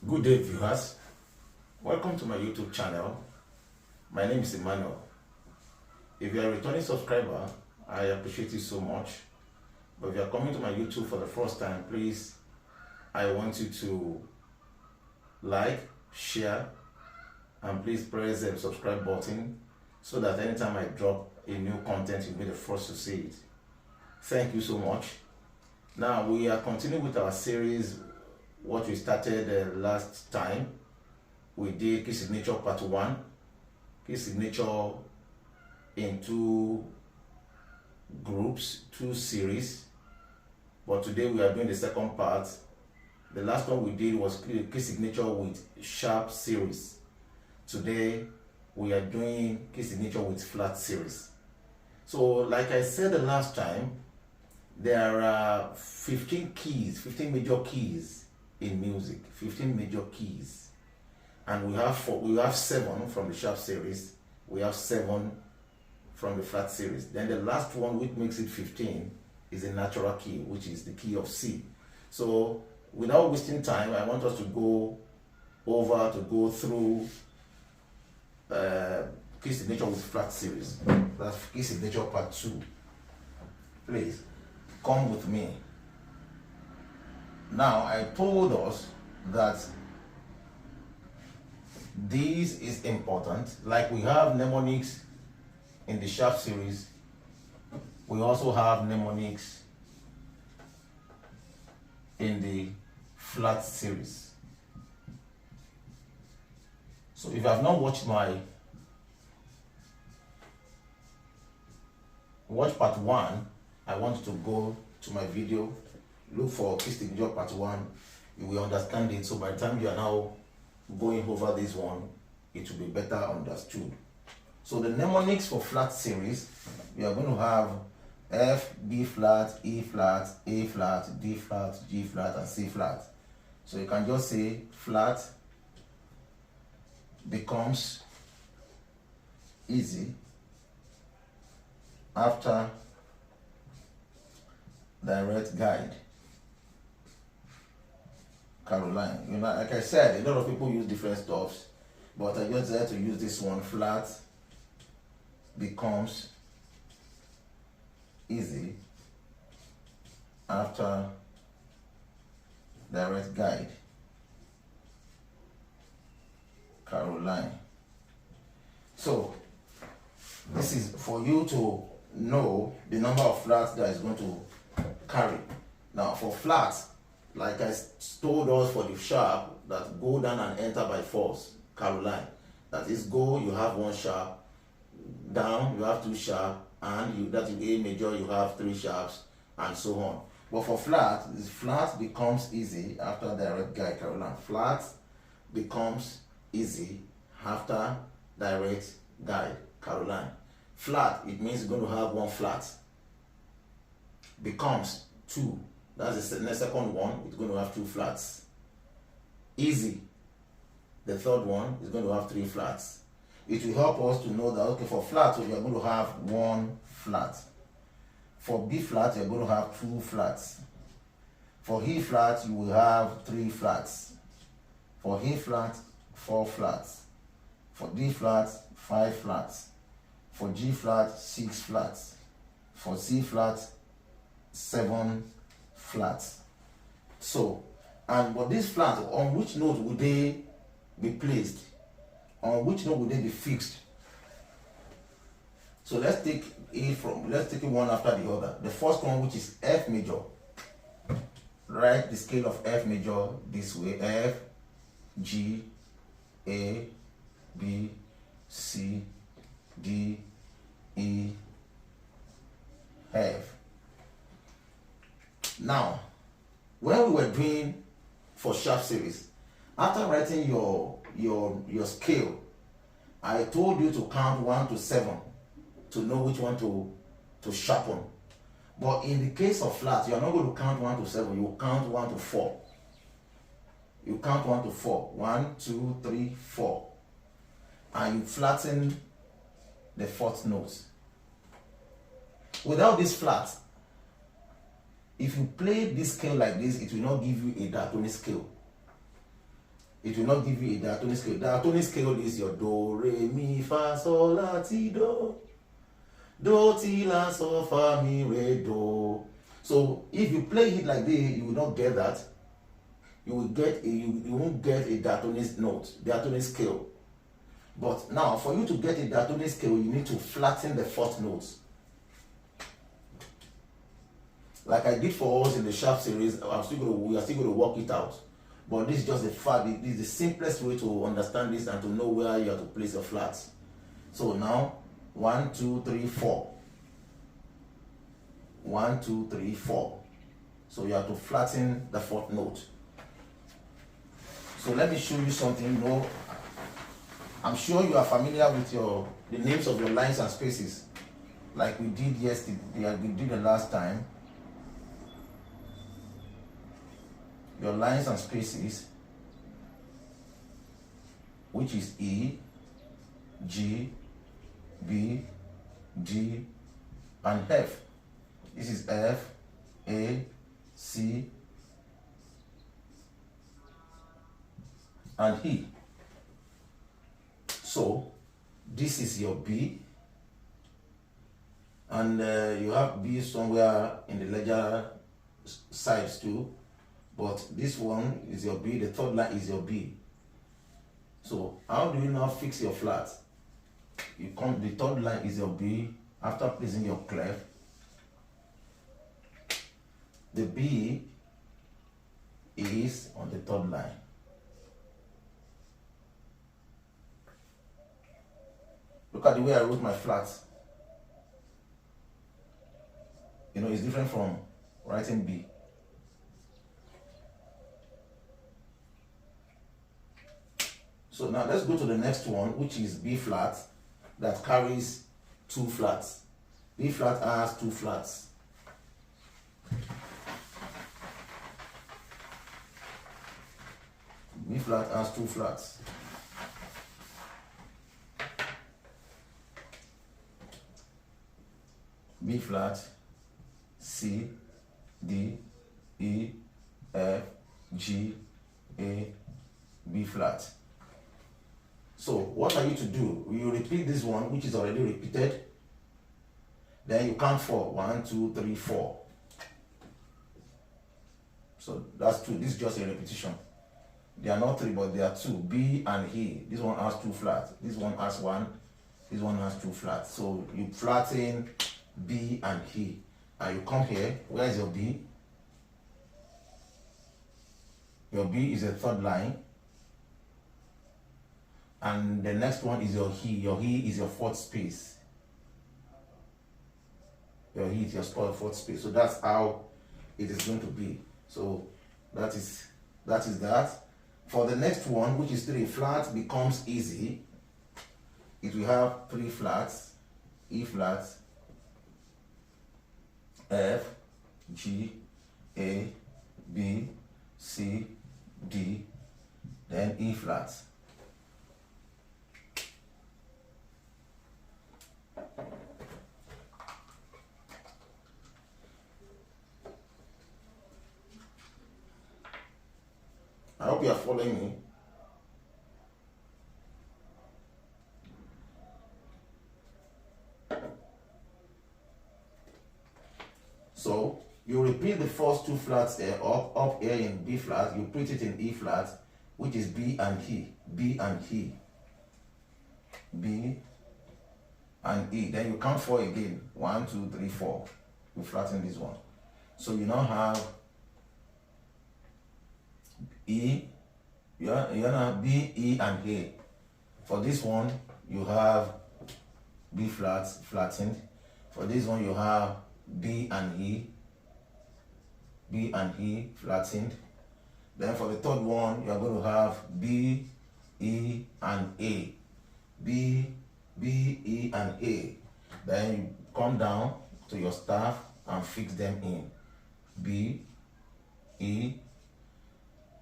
Good day, viewers. Welcome to my YouTube channel. My name is Emmanuel. If you are a returning subscriber, I appreciate you so much. But if you are coming to my YouTube for the first time, please, I want you to like, share, and please press the subscribe button so that anytime I drop a new content, you'll be the first to see it. Thank you so much. Now, we are continuing with our series, what we started last time. We did key signature part 1, key signature in 2 groups, 2 series. But today we are doing the second part. The last one we did was key signature with sharp series. Today we are doing key signature with flat series. So like I said the last time, there are 15 keys, 15 major keys in music, 15 major keys, and we have 7 from the sharp series, we have 7 from the flat series. Then the last one, which makes it 15, is a natural key, which is the key of C. So without wasting time, I want us to go through key signature with flat series. That's key signature part 2. Please come with me. Now, I told us that this is important. Like we have mnemonics in the sharp series, we also have mnemonics in the flat series. So if you have not watched part 1, I want you to go to my video, look for key signature part 1, you will understand it. So by the time you are now going over this one, it will be better understood. So the mnemonics for flat series, we are going to have F, B flat, E flat, A flat, D flat, G flat, and C flat. So you can just say flat becomes easy after direct guide. Caroline. You know, like I said, a lot of people use different stuffs, but I just had to use this one. Flat becomes easy after direct guide. Caroline. So this is for you to know the number of flats that is going to carry. Now for flats, like I told us for the sharp, that go down and enter by force, Caroline. That is go, you have 1 sharp, down you have 2 sharp, and that is A major, you have 3 sharps, and so on. But for flat, flat becomes easy after direct guide, Caroline. Flat becomes easy after direct guide, Caroline. Flat, it means you're going to have 1 flat. Becomes 2. That's the second one, it's going to have 2 flats. Easy, the third one, is going to have 3 flats. It will help us to know that, okay, for flat, so you're going to have 1 flat. For B flat, you're going to have 2 flats. For E flat, you will have 3 flats. For A flat, 4 flats. For D flat, 5 flats. For G flat, 6 flats. For C flat, 7 flats. So, but these flats, on which note would they be placed? On which note would they be fixed? So let's take it one after the other. The first one, which is F major. Write the scale of F major this way: F, G, A, B, C, D, E, F. Now, when we were doing for sharp series, after writing your scale, I told you to count 1 to 7 to know which one to sharpen. But in the case of flat, you are not going to count 1 to 7, you will count 1 to 4. You count 1 to 4. 1, 2, 3, 4. And you flatten the 4th note. Without this flat, if you play this scale like this, it will not give you a diatonic scale. it will not give you a diatonic scale. Diatonic scale is your do, re, mi, fa, sol, la, ti, do. Do, ti, la, sol, fa, mi, re, do. So if you play it like this, you will not get that. You will get you won't get a diatonic note, diatonic scale. But now, for you to get a diatonic scale, you need to flatten the fourth notes. Like I did for us in the sharp series, we are still going to work it out. But this is just the fact. This is the simplest way to understand this and to know where you have to place your flats. So now, 1, 2, 3, 4. 1, 2, 3, 4. So you have to flatten the fourth note. So let me show you something. No, I'm sure you are familiar with the names of your lines and spaces, like we did yesterday. We did the last time. Your lines and spaces, which is E, G, B, D, and F. This is F, A, C, and E. So this is your B, and you have B somewhere in the ledger sides too, but this one is your B, the third line is your B. So how do you now fix your flat? The third line is your B. After placing your clef, the B is on the third line. Look at the way I wrote my flats. It's different from writing B. So now let's go to the next one, which is B flat, that carries 2 flats. B flat has 2 flats. B flat has 2 flats. B flat, C, D, E, F, G, A, B flat. So what are you to do? You repeat this one, which is already repeated. Then you count 4. 1, 2, 3, 4. So that's 2. This is just a repetition. They are not 3, but they are 2. B and E. This one has 2 flats. This one has 1. This one has 2 flats. So you flatten B and E. And you come here. Where is your B? Your B is the third line. And the next one is your E. Your E is your fourth space. Your E is your fourth space. So that's how it is going to be. So that is that. For the next one, which is 3 flats, becomes easy. It will have 3 flats. E flat, F, G, A, B, C, D, then E flat. I hope you are following me. So you repeat the first 2 flats up here in B flat, you put it in E flat, which is B and E. B and E. B and E. Then you count 4 again. 1, 2, 3, 4. You flatten this one. So you now have E. You now have B, E, and A. For this one, you have B flat flattened. For this one, you have B and E. B and E flattened. Then for the third one, you are going to have B, E, and A. B, E, and A. Then you come down to your staff and fix them in. B, E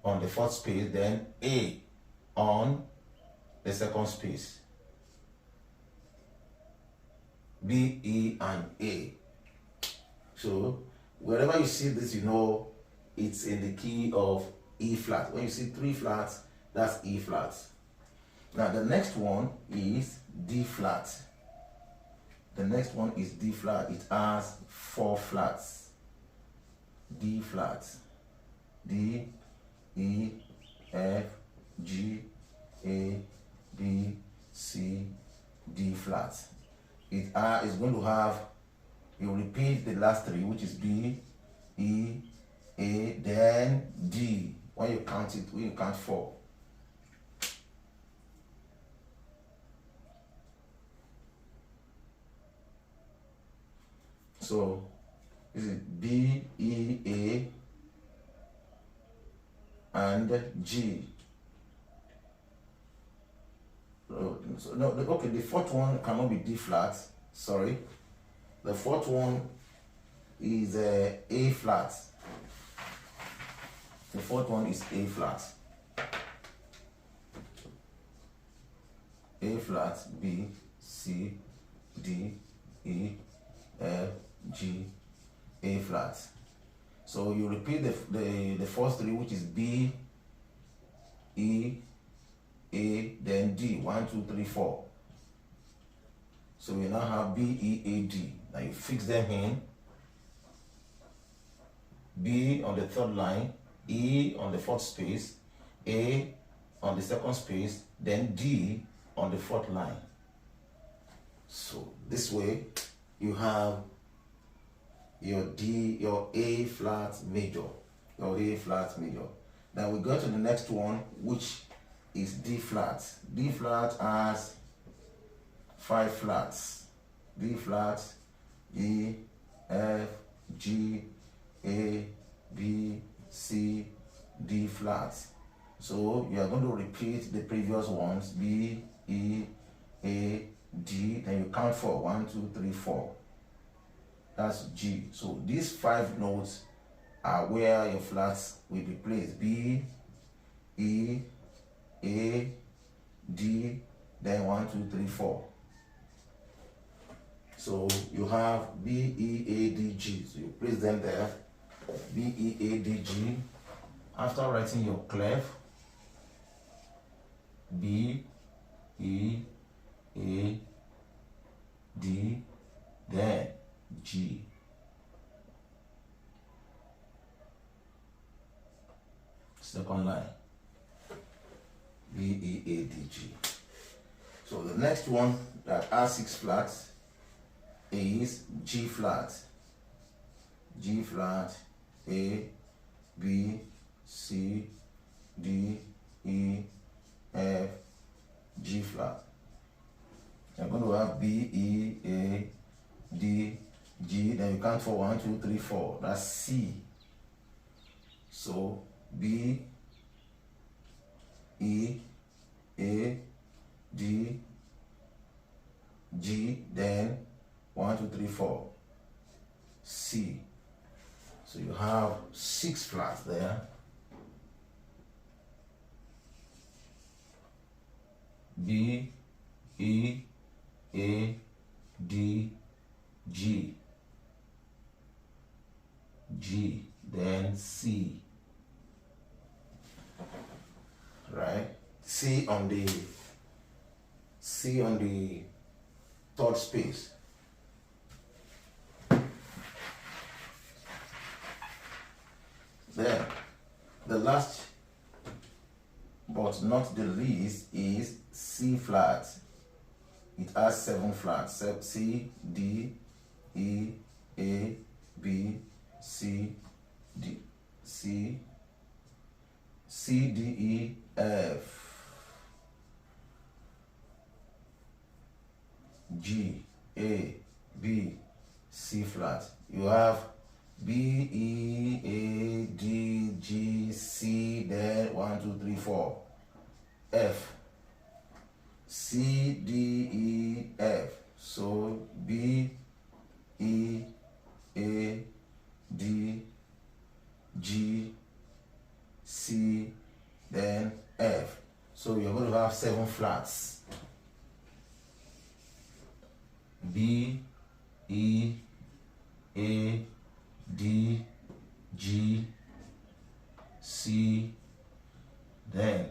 on the fourth space, then A on the second space. B, E, and A. So wherever you see this, it's in the key of E flat. When you see 3 flats, That's E flat. Now the next one is D flat. The next one is D flat. It has 4 flats. D flat. D, E, F, G, A, B, C, D flat. It is going to have, you repeat the last 3, which is B, E, A, then D. When you count 4. So this is B, E, A, and G. So no, okay, the fourth one cannot be D flat. Sorry, the fourth one is A flat. The fourth one is A flat. A flat, B, C, D, E, F, G, A flat. So you repeat the first 3, which is B, E, A, then D. 1, 2, 3, 4. So we now have B, E, A, D. Now you fix them in. B on the 3rd line, E on the 4th space, A on the 2nd space, then D on the 4th line. So this way you have your D, your A flat major, your A flat major. Now we go to the next one, which is D flat. D flat has 5 flats. D flat, E, F, G, A, B, C, D flat. So you are going to repeat the previous ones, B, E, A, D, then you count 4. 1, 2, 3, 4. That's G. So these 5 notes are where your flats will be placed. B, E, A, D, then 1, 2, 3, 4. So you have B, E, A, D, G. So you place them there. B, E, A, D, G. After writing your clef, B, E, A, D, then G. Second line, B, E, A, D, G. So the next one that has 6 flats is G flat. G flat, A, B, C, D, E, F, G flat. You're going to have B, E, A, D, G, then you count for 1, 2, 3, 4. That's C. So B, E, A, D, G, then 1, 2, 3, 4. C. So you have 6 flats there. B, E, A, D, G, G, then C. Right? C on the 3rd space. Then the last but not the least is C flat. It has 7 flats. C, D, E, A, B, C, D, C, C, D, E, F, G, A, B, C flat. You have B, E, A, D, G, C, then 1, 2, 3, 4. F, C, D, E, F. So B, E, A, D, G, C, then F. So you're going to have 7 flats. B, E, A, D, G, C, then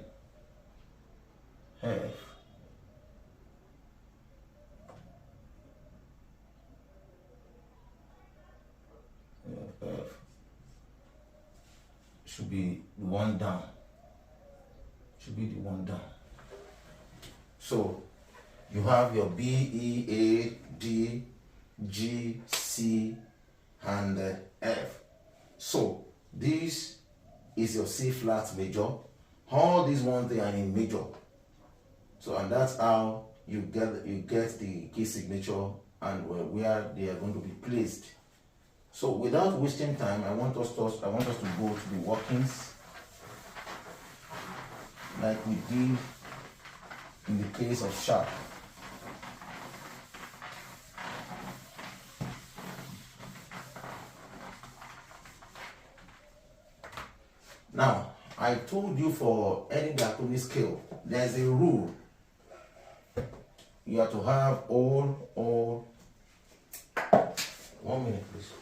should be the one down. Should be the one down. So you have your B, E, A, D, G, C, and F. So this is your C flat major. All these ones, they are in major. So, and that's how you get the key signature and where they are going to be placed. So without wasting time, I want us to go to the workings like we did in the case of sharp. Now, I told you for any diatonic scale, there's a rule. You have to have all. 1 minute, please.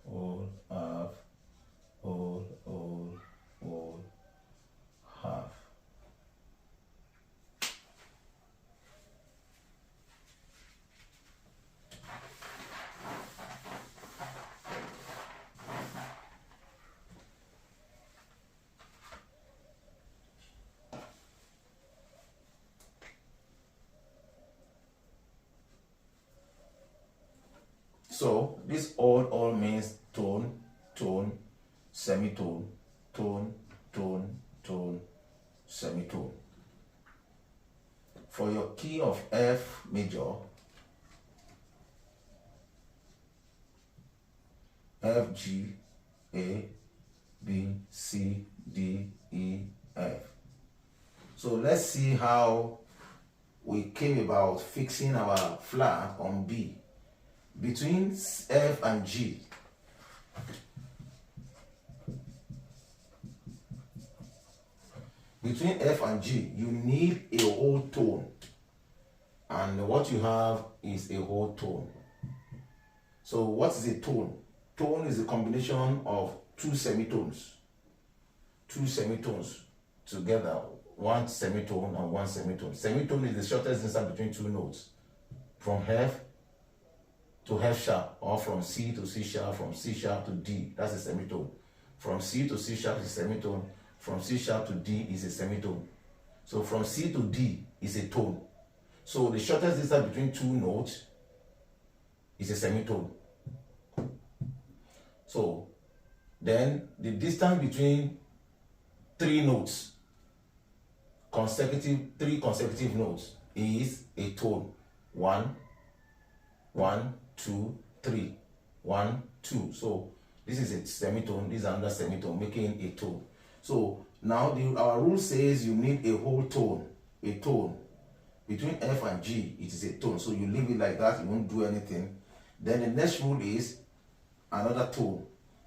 All, half, all, half. So this all means tone, tone, semitone, tone, tone, tone, semitone. For your key of F major, F, G, A, B, C, D, E, F. So let's see how we came about fixing our flat on B. Between F and G, between F and G, you need a whole tone, and what you have is a whole tone. So what is a tone? Tone is a combination of two semitones together, one semitone and one semitone. Semitone is the shortest distance between two notes, from F to F sharp, or from C to C sharp, from C sharp to D. That's a semitone. From C to C sharp is a semitone. From C sharp to D is a semitone. So from C to D is a tone. So the shortest distance between two notes is a semitone. So then the distance between three consecutive notes is a tone. 1, 1, 2, 3, 1, 2. So this is a semitone, this is another semitone, making a tone. So now our rule says you need a whole tone, a tone. Between F and G, it is a tone. So you leave it like that, you won't do anything. Then the next rule is another tone.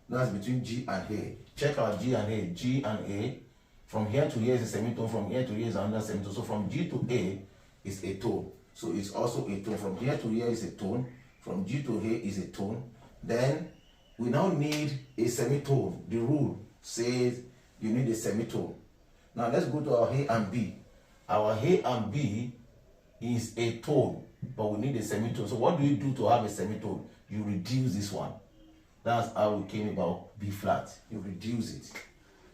That's between G and A. Check out G and A. G and A. From here to here is a semitone, from here to here is another semitone. So from G to A is a tone. So it's also a tone. From here to here is a tone. From G to A is a tone. Then we now need a semitone. The rule says you need a semitone. Now let's go to our A and B. Our A and B is a tone, but we need a semitone. So what do you do to have a semitone? You reduce this one. That's how we came about B flat. You reduce it.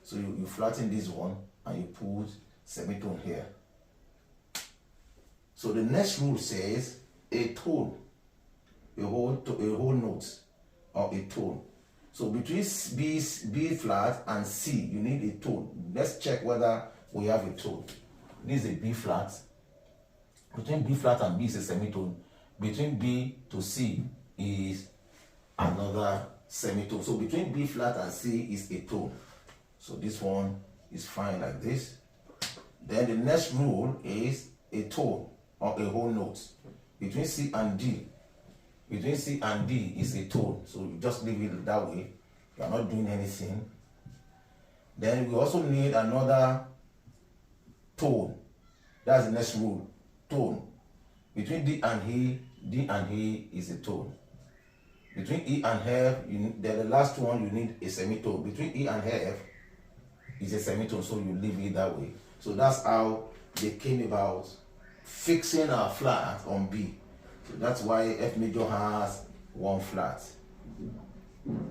So you flatten this one and you put semitone here. So the next rule says a tone, a whole note, or a tone. So between B flat and C, you need a tone. Let's check whether we have a tone. This is a B flat. Between B flat and B is a semitone. Between B to C is another semitone. So between B flat and C is a tone. So this one is fine like this. Then the next rule is a tone or a whole note. Between C and D, between C and D is a tone. So you just leave it that way. You are not doing anything. Then we also need another tone That's the next rule. Tone. Between D and E is a tone. Between E and F, the last one you need a semitone. Between E and F is a semitone, so you leave it that way. So that's how they came about fixing our flat on B. So that's why F major has one flat.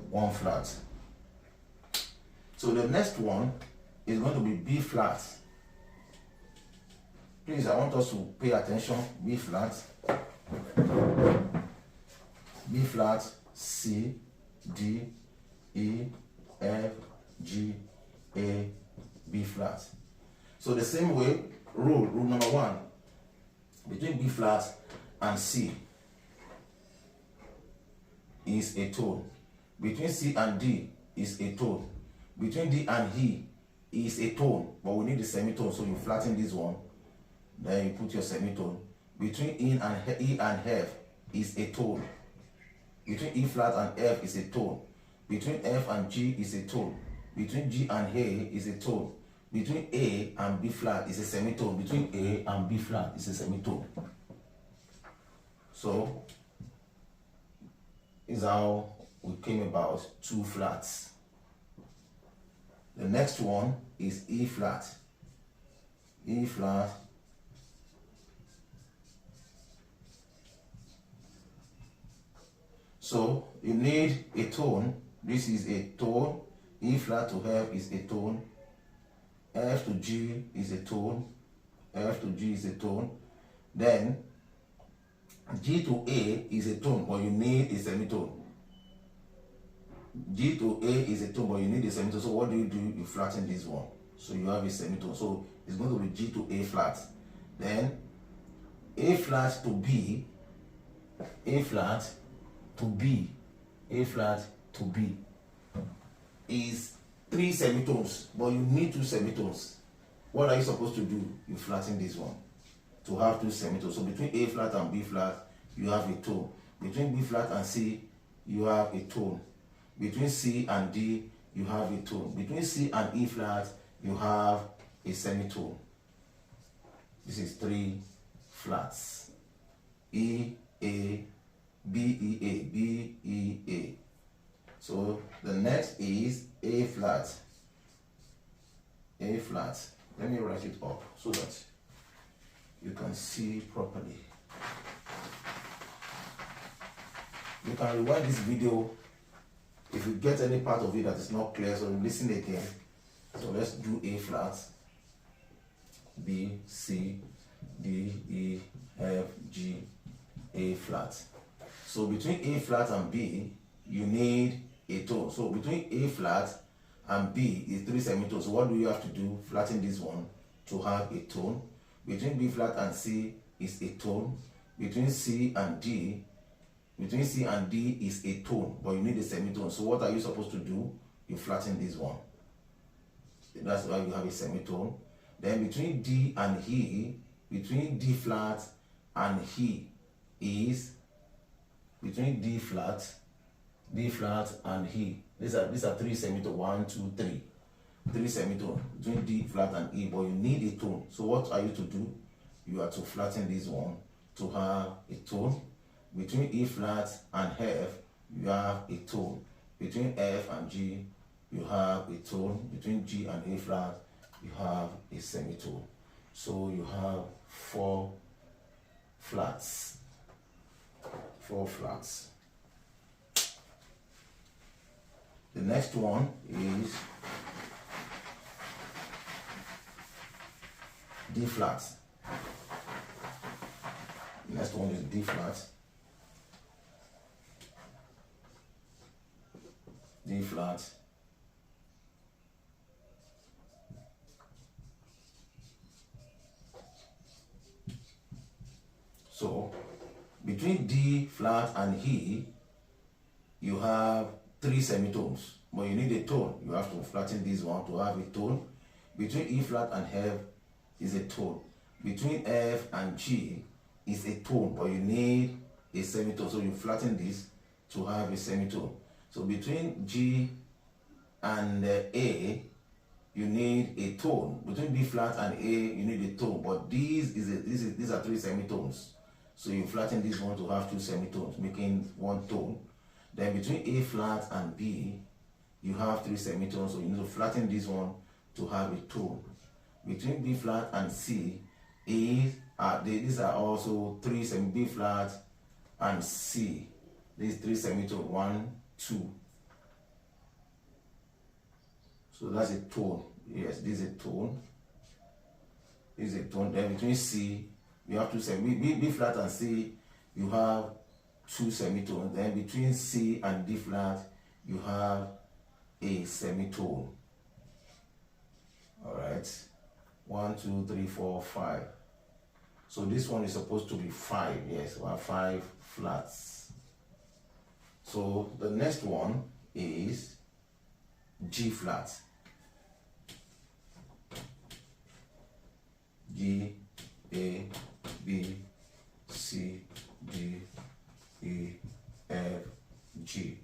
One flat. So the next one is going to be B flat. Please, I want us to pay attention. B flat, B flat, C, D, E, F, G, A, B flat. So the same way, rule number one, between B flat and C is a tone. Between C and D is a tone. Between D and E is a tone, but we need a semitone, so you flatten this one, then you put your semitone. Between E and F is a tone. Between E flat and F is a tone. Between F and G is a tone. Between G and A is a tone. Between A and B flat is a semitone. Between A and B flat is a semitone. So, is how we came about two flats. The next one is E flat. E flat. So you need a tone. This is a tone. E flat to F is a tone. F to G is a tone. F to G is a tone. Then G to A is a tone, but you need a semitone. G to A is a tone, but you need a semitone. So what do? You flatten this one. So you have a semitone. So it's going to be G to A flat. Then A flat to B, A flat to B, A flat to B is 3 semitones, but you need 2 semitones. What are you supposed to do? You flatten this one to have 2 semitones. So between A flat and B flat, you have a tone. Between B flat and C, you have a tone. Between C and D, you have a tone. Between C and E flat, you have a semitone. This is 3 flats. E, A, B, E, A, B, E, A. So the next is A flat. A flat. Let me write it up so that you can see properly. You can rewind this video if you get any part of it that is not clear, so listen again. So let's do A flat, B, C, D, E, F, G, A flat. So between A flat and B, you need a tone. So between A flat and B is 3 semitones. So what do you have to do? Flatten this one to have a tone. Between B flat and C is a tone. Between C and D is a tone, but you need a semitone. So what are you supposed to do? You flatten this one. That's why you have a semitone. Then between D and E, between D flat and E is between D flat and E. These are 3 semitones. 1, 2, 3. 3 semitones between D flat and E, but you need a tone. So what are you to do? You are to flatten this one to have a tone. Between E flat and F, you have a tone. Between F and G, you have a tone. Between G and A flat, you have a semitone. So you have 4 flats. 4 flats. The next one is D flat. The next one is D flat. D flat. So between D flat and E, you have 3 semitones, but you need a tone. You have to flatten this one to have a tone. Between E flat and F is a tone. Between F and G is a tone, but you need a semitone. So you flatten this to have a semitone. So between G and A you need a tone. Between B flat and A, you need a tone. But these are three semitones. So you flatten this one to have two semitones, making one tone. Then between A flat and B, you have three semitones. So you need to flatten this one to have a tone. Between B flat and C, these are also three B flat and C. These three semitones, 1, 2. So that's a tone. Yes, this is a tone. This is a tone. Then between C, you have two semitones. B flat and C, you have two semitones. Then between C and D flat, you have a semitone. All right. 1, 2, 3, 4, 5. So this one is supposed to be 5. Yes, we have 5 flats. So the next one is G flat. G, A, B, C, D, E, F, G.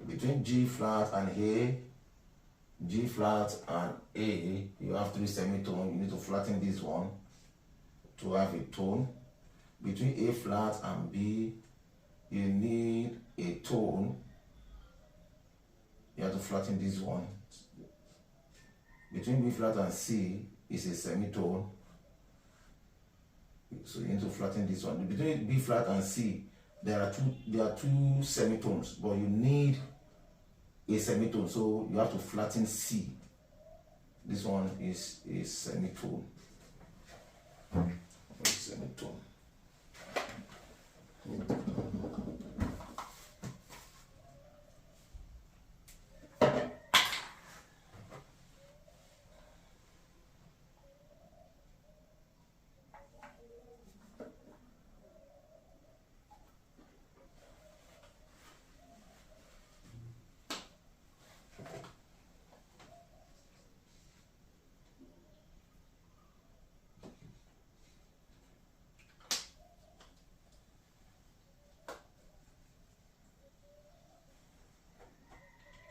Between G flat and A, G flat and A, you have three semitones. You need to flatten this one to have a tone. Between A flat and B, you need a tone. You have to flatten this one. Between B flat and C is a semitone. So you need to flatten this one. Between B flat and C, there are two semitones, but you need a semitone, so you have to flatten C. This one is a semitone. Semitone.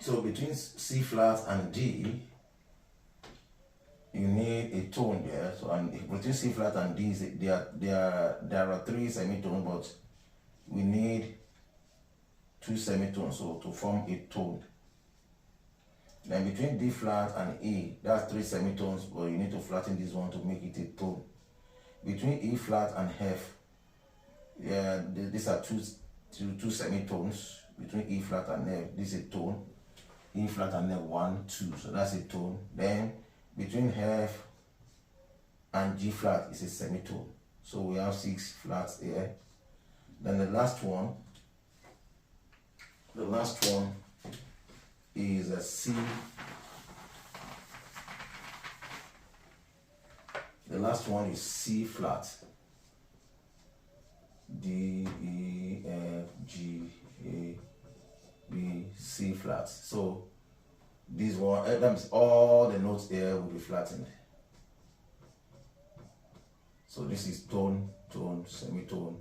So between C flat and D, you need a tone there. So and between C flat and D, there are three semitones, but we need two semitones so to form a tone. Then between D flat and E, that's three semitones, but you need to flatten this one to make it a tone. Between E flat and F, these are two semitones. Between E flat and F, this is a tone. E flat and F, 1, 2, so that's a tone. Then between F and G flat is a semitone. So we have 6 flats here. Then the last one is a C. The last one is C flat. D, E, F, G, A, B, C flat. So this one, that means all the notes here will be flattened. So this is tone, tone, semitone,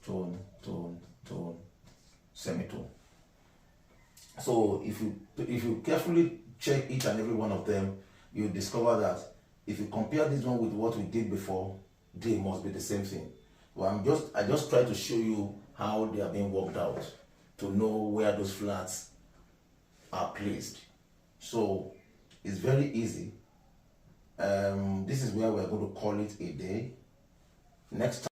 tone, tone, tone, semitone. So if you carefully check each and every one of them, you discover that if you compare this one with what we did before, they must be the same thing. Well, I just try to show you how they are being worked out to know where those flats are placed. So it's very easy. This is where we're going to call it a day. Next time.